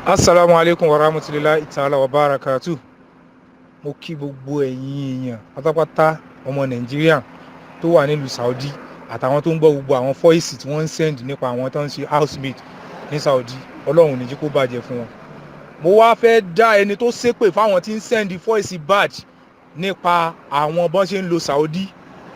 Assalamu alaikum warahmatullahi ta'ala wabarakatuh. Mo kí gbogbo ẹ̀yin èèyàn pátápátá ọmọ Nàìjíríà tó wà nílùú Saudi àtàwọn tó ń gbọ́ gbogbo àwọn fọ́ìsì tí wọ́n ń send nípa àwọn tó ń ṣe housemaid ní Saudi. Ọlọ́run ní jí kó bàjẹ́ fún wọn. Mo wá fẹ́ dá ẹni tó ṣépè fáwọn tí ń send fọ́ìsì bad nípa àwọn bọ́n ṣe ń lo Saudi.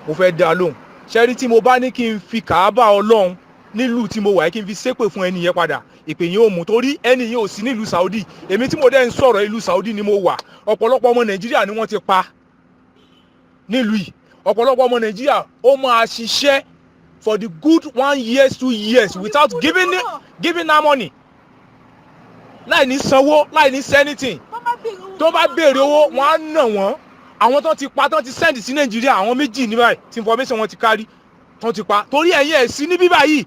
Mo fẹ́ dá lóhùn. Ṣẹ́rí tí mo bá ní kí n fi kàábà Ọlọ́run nílùú tí mo wà kí n fi ṣépè fún ẹni yẹn padà ìpè yín ò mú torí ẹni yẹn ò sí nílùú Saudi. Èmi tí mo dẹ́ ń sọ̀rọ̀ ìlú Saudi ni mo wà. Ọ̀pọ̀lọpọ̀ ọmọ Nàìjíríà ni wọ́n ti pa nílùú yìí. Ọ̀pọ̀lọpọ̀ ọmọ Nàìjíríà ó máa ṣiṣẹ́ for the good 1 year 2 years without giving her money. Láì ní sanwó, láì ní anything. Tó bá béèrè owó, wọ́n á nà wọ́n. Àwọn tó ti pa tó ti send sí Nàìjíríà àwọn méjì ní báyìí tí information wọn ti kárí tó ti pa. Torí ẹ̀yin ẹ̀ sí níbí báyìí.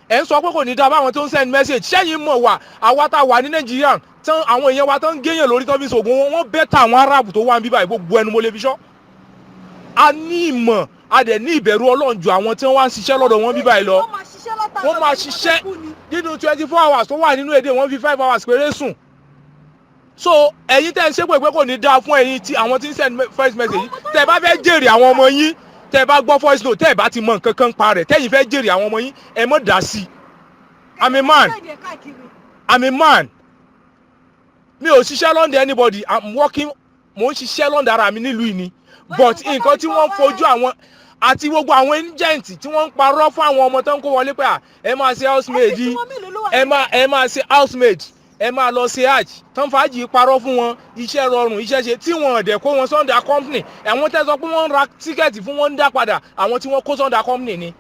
Ẹ̀ ń sọ pé kò ní dá báwọn tó ń send message. Ṣẹ́yìn mọ̀ wá, àwa tá wà ní Nàìjíríà tán àwọn èèyàn wa tán ń géyàn lórí tán fi ṣògùn wọ́n bẹ́tà àwọn Arab tó wà níbí báyìí gbogbo ẹnu mo lè fi ṣọ́. A ní ìmọ̀, a dẹ̀ ní ìbẹ̀rù Ọlọ́run ju àwọn tí wọ́n wá ń ṣiṣẹ́ lọ́dọ̀ wọn bí báyìí lọ. Wọ́n máa ṣiṣẹ́ nínú 24 hours tó wà nínú èdè wọ́n fi 5 hours péré sùn. So ẹ̀yin tẹ́ ń ṣépè pé kò ní dáa fún ẹ̀yin tí àwọn tí ń send first message tẹ́ bá fẹ́ jèrè àwọn ọmọ yín tẹ́ bá gbọ́ voice note tẹ́ bá ti mọ nǹkan kan pa rẹ̀ tẹ́yin fẹ́ jèrè àwọn ọmọ yín ẹ mọ̀ dá sí. I'm a man. Mi ò ṣiṣẹ́ lọ́ndẹ̀ anybody. I'm working. Mo ń ṣiṣẹ́ lọ́ndẹ̀ ara mi nílùú yìí ni. But nǹkan tí wọ́n fojú àwọn àti gbogbo àwọn agent tí wọ́n ń parọ́ fún àwọn ọmọ tó ń kó wọlé pé ẹ máa ṣe housemaid yìí ẹ máa ṣe housemaid ẹ máa lọ ṣe hajj tán fàájì parọ́ fún wọn iṣẹ́ rọrùn iṣẹ́ ṣe tí wọ́n dẹ̀ kó wọn sọ́ndà company àwọn tẹ́ sọ pé wọ́n ń ra tíkẹ́ẹ̀tì fún wọn ń dá padà àwọn tí wọ́n kó sọ́ndà company ni.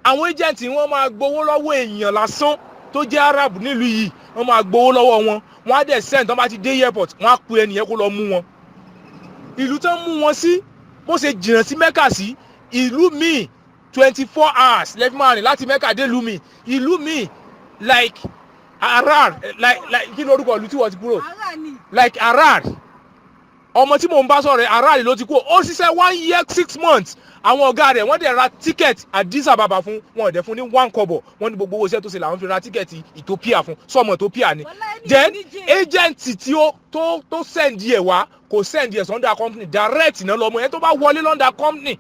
Àwọn agent wọ́n máa gbowó lọ́wọ́ èèyàn lásán tó jẹ́ Arab nílùú yìí wọ́n máa gbowó lọ́wọ́ wọn wọ́n á dẹ̀ send tán bá ti dé airport wọ́n á pe ẹnìyẹn kó lọ mú wọn. Ìlú tán mú wọn sí bó ṣe jìnnà sí Mecca sí ìlú míì 24 hours lẹ́fí máa rìn láti Mecca dé ìlú míì ìlú míì like Harar like kí lórúkọ ìlú tí wọ́n ti kúrò like Harar ọmọ tí mò ń bá sọ̀rọ̀ Harar ló ti kú ó ṣiṣẹ́ 1 year 6 months àwọn ọ̀gá rẹ̀ wọ́n dẹ̀ ra ticket Addis Ababa fún wọn dẹ̀ fún ní 1 kobo wọ́n ní gbogbo owó iṣẹ́ tó ṣe làwọn fi ra ticket Ethiopia fún sọmọ Ethiopia ni then agent tí ó tó send ẹ̀ wá kò send ẹ̀ sọ́ndà company direct náà lọ́mọ yẹn tó bá wọlé lọ́ndà company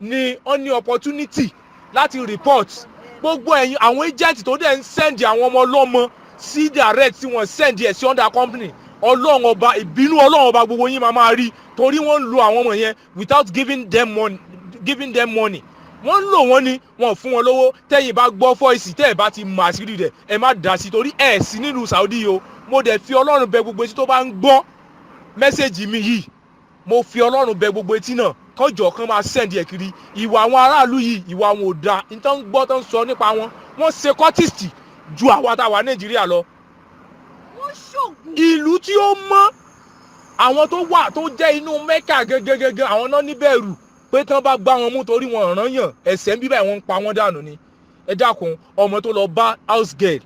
ni wọ́n ní opportunity láti report gbogbo ẹ̀yin àwọn agent tó dẹ̀ ń send àwọn ọmọ ọlọ́mọ sí direct tí wọ́n send ẹ̀ sí under company Ọlọ́run ọba ìbínú Ọlọ́run ọba gbogbo yín máa rí torí wọ́n ń lo àwọn ọmọ yẹn without giving them money wọ́n ń lò wọ́n ni wọ́n fún wọn lówó tẹ́yìn bá gbọ́ fọ́ìsì tẹ́ ẹ̀ bá ti mọ àṣírí rẹ̀ ẹ má dá sí torí ẹ̀ sí nílùú Saudi o mo dẹ̀ fi Ọlọ́run bẹ gbogbo etí tó bá ń gbọ́ mẹ́sẹ̀gì mi yìí mo fi Ọlọ́run bẹ gbogbo etí náà kọjọ kan máa send ẹ̀ kiri ìwà àwọn aráàlú yìí ìwà wọn ò dáa nítorí gbọ́ tó ń sọ nípa wọn wọ́n ṣe kọ́tìsì ju àwa tá a wà Nàìjíríà lọ. Ìlú tí ó mọ́ àwọn tó wà tó jẹ́ inú Mẹ́kà gẹ́gẹ́gẹ́gẹ́ àwọn náà níbẹ̀rù pé tán bá gbá wọn mú torí wọn ràn yàn ẹ̀sẹ̀ ń bíbẹ̀ wọn ń pa wọn dànù ni. Ẹ dákun ọmọ tó lọ bá house girl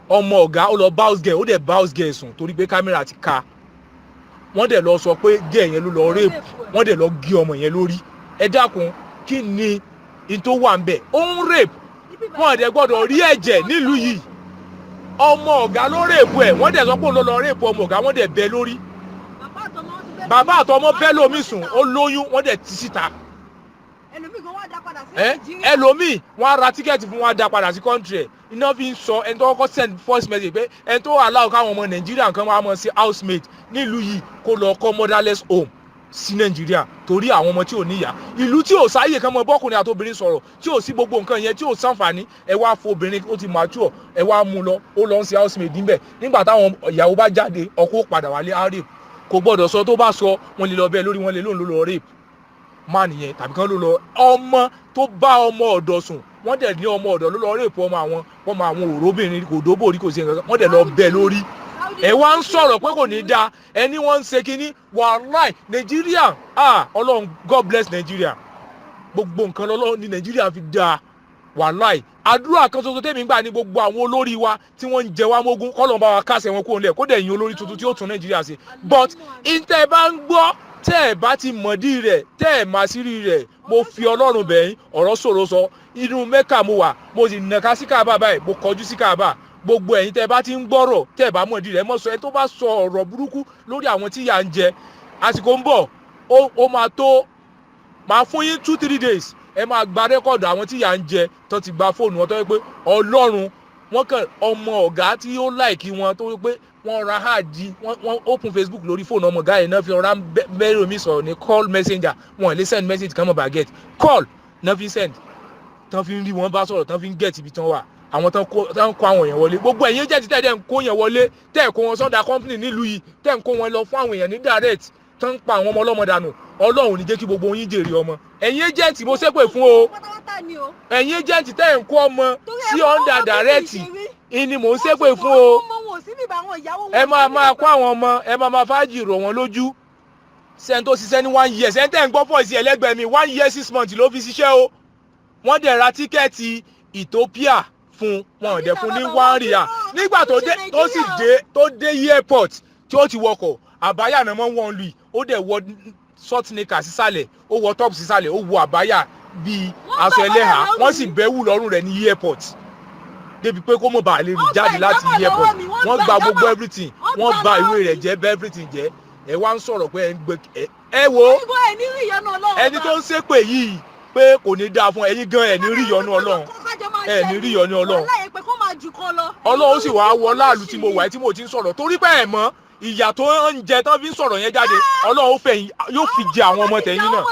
ọmọ ọ̀gá ó lọ bá house girl ó dẹ̀ bá house girl sùn torí pé kámẹ́rà ti ka wọ́n dẹ̀ lọ sọ pé girl yẹn ló lọ rape wọ́n dẹ̀ lọ gé ọmọ yẹn lórí. Ẹ dákun kí ni in tó wà ń bẹ̀ ó ń rape wọ́n dẹ̀ gbọ́dọ̀ rí ẹ̀jẹ̀ nílùú yìí ọmọ ọ̀gá ló rape ẹ̀ wọ́n dẹ̀ sọ pé ó lọ rape ọmọ ọ̀gá wọ́n dẹ̀ bẹ́ lórí bàbá àtọmọ bẹ́ lómi sùn ó lóyún wọ́n dẹ̀ ti síta ẹlòmíì wọ́n á ra tíkẹ́ẹ̀tì fún wọn á dá padà sí kọ́ńtì ẹ̀ iná fi ń sọ ẹni tó kọ́kọ́ send first message pé ẹni tó allow káwọn ọmọ Nàìjíríà kan máa mọ̀ sí housemaid nílùú yìí kó lọ kọ́ motherless home sí Nàìjíríà torí àwọn ọmọ tí ò níyà ìlú tí ò sáyè kan mọ bọ́kùnrin àtobìnrin sọ̀rọ̀ tí ò sí gbogbo nǹkan yẹn tí ò sànfàní ẹ wá fún obìnrin ó ti mature ẹ wá mú lọ ó lọ ń ṣe housemaid níbẹ̀ nígbà táwọn ìyàwó bá jáde ọkọ padà wálé á rape kò gbọ́dọ̀ sọ tó bá sọ wọn lè lọ bẹ́ẹ̀ lórí wọn lè lóun ló lọ rape má nìyẹn tàbí kan ló lọ ọmọ tó bá ọmọ ọ̀dọ̀ sùn wọ́n dẹ̀ ní ọmọ ọ̀dọ̀ ló lọ rape ọmọ àwọn òróbìnrin kò dóbòrí kò sí nǹkan wọ́n dẹ̀ lọ bẹ́ẹ̀ lórí ẹ wá ń sọ̀rọ̀ pé kò ní dáa ẹni wọ́n ń ṣe kínní wàláì Nàìjíríà Ọlọ́run God bless Nàìjíríà gbogbo nǹkan lọ́lọ́ ní Nàìjíríà fi dáa wàláì àdúrà kan ṣoṣo tèmi gbà ní gbogbo àwọn olórí wa tí wọ́n ń jẹ wá mógún kọ́lọ̀ bá wa kásẹ̀ wọn kúrò nílẹ̀ kó dẹ̀ yin olórí tuntun tí ó tún Nàìjíríà ṣe but ìtẹ̀ bá ń gbọ́ tẹ́ ẹ̀ bá ti mọ̀dí rẹ̀ tẹ́ ẹ̀ máa sírí rẹ̀ mo fi Ọlọ́run bẹ̀yìn ọ̀rọ̀ ṣòro sọ inú Mẹ́kà mo wà mo sì nàka sí Káàbà báyìí mo kọjú sí Káàbà gbogbo ẹ̀yin tẹ́ bá ti ń gbọ́rọ̀ tẹ́ bá mọ̀ di rẹ̀ mọ̀ sọ ẹ tó bá sọ ọ̀rọ̀ burúkú lórí àwọn tí yà ń jẹ àsìkò ń bọ̀ ó máa tó máa fún yín 2-3 days ẹ máa gba rẹ́kọ̀dù àwọn tí yà ń jẹ tó ti gba fóònù wọn tó yẹ pé Ọlọ́run wọ́n kàn ọmọ ọ̀gá tí ó láìkí wọn tó yẹ pé wọ́n ra háàdì wọ́n open Facebook lórí fóònù ọmọ ọ̀gá yẹn náà fi ọ̀rá mẹ́rin omi sọ̀rọ̀ ní call messenger wọn lè send message kan mọ̀ bá get call náà fi send tán fi ń rí wọn bá sọ̀rọ̀ tán fi ń get ibi tán wà àwọn tán kó àwọn èèyàn wọlé gbogbo ẹ̀yin jẹ́ ti tẹ́ ẹ̀ ń kó yẹn wọlé tẹ́ ẹ̀ kó wọn sọ́dà company nílùú yìí tẹ́ ẹ̀ ń kó wọn lọ fún àwọn èèyàn ní direct tán ń pa àwọn ọmọ ọlọ́mọ dànù Ọlọ́run ní jẹ́ kí gbogbo yín jèrè ọmọ ẹ̀yin agent mo ṣépè fún o ẹ̀yin agent tẹ́ ẹ̀ ń kó ọmọ sí under direct ìní mò ń ṣépè fún o ẹ máa kó àwọn ọmọ ẹ máa fájì rọ̀ wọ́n lójú sẹ́ni tó ṣiṣẹ́ ní 1 year sẹ́ni tẹ́ ń gbọ́ fọ́ ìsì ẹlẹ́gbẹ̀ẹ́ mi 1 year 6 months ló fi ṣiṣẹ́ o wọ́n dẹ̀ ra tíkẹ́ẹ̀tì Ethiopia fún wọn dẹ̀ fún ní 1 riyal nígbà tó dé airport tí ó ti wọkọ̀ àbáyà náà mọ́ wọn lù ó dẹ̀ wọ short knicker sísàlẹ̀ ó wọ top sísàlẹ̀ ó wọ àbáyà bíi aṣọ ẹlẹ́hà wọ́n sì bẹ́wù lọ́rùn rẹ̀ ní airport débi pé kó mọ̀ bá lè rìn jáde láti airport wọ́n gba gbogbo everything wọ́n bà ìwé rẹ̀ jẹ́ bẹ́ everything jẹ́ ẹ wá ń sọ̀rọ̀ pé ẹ wo ẹni tó ń ṣépè yìí pé kò ní dáa fún ẹ̀yin gan ẹ̀ ní rí ìyọ́nú Ọlọ́run ẹ̀ ní rí ìyọ́nú Ọlọ́run Ọlọ́run sì wá wọ láàlú tí mo wà tí mo ti ń sọ̀rọ̀ torí pé ẹ̀ mọ̀ ìyà tó ń jẹ tán fi ń sọ̀rọ̀ yẹn jáde Ọlọ́run yóò fi jẹ àwọn ọmọ tẹ̀yìn náà